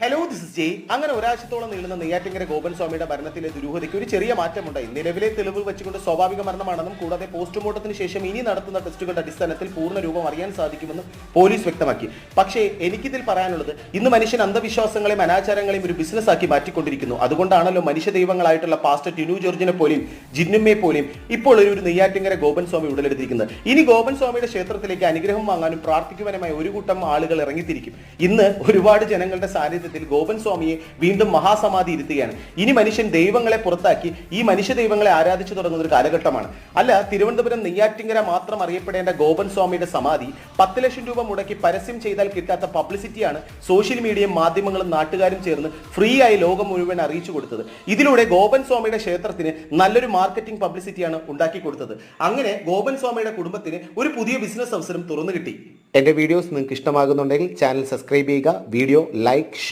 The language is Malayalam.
ഹലോ ദിസ് ഇസ് ജയ്. അങ്ങനെ ഒരാഴ്ചത്തോളം നീളുന്ന നെയ്യാറ്റിങ്കര ഗോപൻ സ്വാമിയുടെ മരണത്തിലെ ദുരൂഹതയ്ക്ക് ഒരു ചെറിയ മാറ്റമുണ്ടായി. നിലവിലെ തെളിവ് വെച്ചുകൊണ്ട് സ്വാഭാവിക മരണമാണെന്നും കൂടാതെ പോസ്റ്റ്മോർട്ടത്തിന് ശേഷം ഇനി നടത്തുന്ന ടെസ്റ്റുകളുടെ അടിസ്ഥാനത്തിൽ പൂർണ്ണ രൂപം അറിയാൻ സാധിക്കുമെന്നും പോലീസ് വ്യക്തമാക്കി. പക്ഷേ എനിക്കിതിൽ പറയാനുള്ളത്, ഇന്ന് മനുഷ്യൻ അന്ധവിശ്വാസങ്ങളെയും അനാചാരങ്ങളെയും ഒരു ബിസിനസ് ആക്കി മാറ്റിക്കൊണ്ടിരിക്കുന്നു. അതുകൊണ്ടാണല്ലോ മനുഷ്യ ദൈവങ്ങളായിട്ടുള്ള പാസ്റ്റർ ടിനു ജോർജിനെ പോലെയും ജിന്നുമ്മയെ പോലെയും ഇപ്പോൾ ഒരു നെയ്യാറ്റിങ്കര ഗോപൻ സ്വാമി ഉടലെടുത്തിരിക്കുന്നത്. ഇനി ഗോപൻ സ്വാമിയുടെ ക്ഷേത്രത്തിലേക്ക് അനുഗ്രഹം വാങ്ങാനും പ്രാർത്ഥിക്കുവാനുമായി ഒരു കൂട്ടം ആളുകൾ ഇറങ്ങിത്തിരിക്കും. ഇന്ന് ഒരുപാട് ജനങ്ങളുടെ സാന്നിധ്യത്തിൽ ഗോപൻ സ്വാമിയെ വീണ്ടും മഹാസമാധി ഇരുത്തുകയാണ്. ഇനി മനുഷ്യൻ ദൈവങ്ങളെ പുറത്താക്കി ഈ മനുഷ്യ ദൈവങ്ങളെ ആരാധിച്ചു തുടങ്ങുന്ന ഒരു കാലഘട്ടമാണ്. അല്ല, തിരുവനന്തപുരം നെയ്യാറ്റിങ്കര മാത്രം അറിയപ്പെടേണ്ട ഗോപൻ സ്വാമിയുടെ സമാധി 10 ലക്ഷം രൂപ മുടക്കി പരസ്യം ചെയ്താൽ കിട്ടാത്ത പബ്ലിസിറ്റിയാണ് സോഷ്യൽ മീഡിയയും മാധ്യമങ്ങളും നാട്ടുകാരും ചേർന്ന് ഫ്രീ ആയി ലോകം മുഴുവൻ അറിയിച്ചു കൊടുത്തത്. ഇതിലൂടെ ഗോപൻ സ്വാമിയുടെ ക്ഷേത്രത്തിന് നല്ലൊരു മാർക്കറ്റിംഗ് പബ്ലിസിറ്റിയാണ് ഉണ്ടാക്കി കൊടുത്തത്. അങ്ങനെ ഗോപൻ സ്വാമിയുടെ കുടുംബത്തിന് ഒരു പുതിയ ബിസിനസ് അവസരം തുറന്നു കിട്ടി. എന്റെ വീഡിയോസ് നിങ്ങൾക്ക് ഇഷ്ടമാകുന്നുണ്ടെങ്കിൽ ചാനൽ സബ്സ്ക്രൈബ് ചെയ്യുക, വീഡിയോ ലൈക്ക്